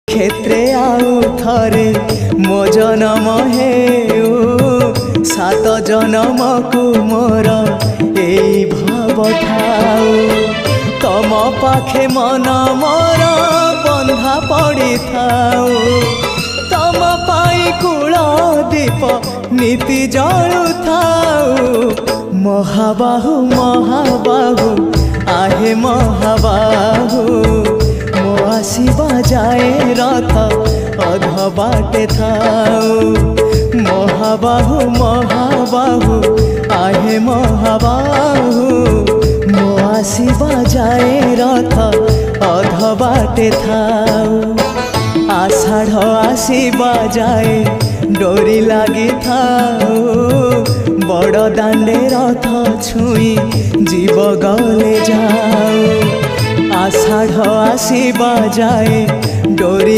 क्षेत्रे आउ थरे मो जनम हेउ 7 जनम को मोर एई भाव ठाऊ तम पाखे मन मोर बंधा पड़ी थाऊ तम पाई कूल दीप नीति जलु थाऊ महाबाहु महाबाहु आहे महाबाहु मो आसीबा जाए रथ अध बाटे थाऊ महाबाहु महाबाहु आहे महाबाहु मो आसीबा जाए रथ अध बाटे थाऊ आषाढ़ आसीबा जाए डोरी लगी थाऊ बड़ दांडे रथ छुई जीव गले जाऊ आषाढ़ आसीबा जाए डोरी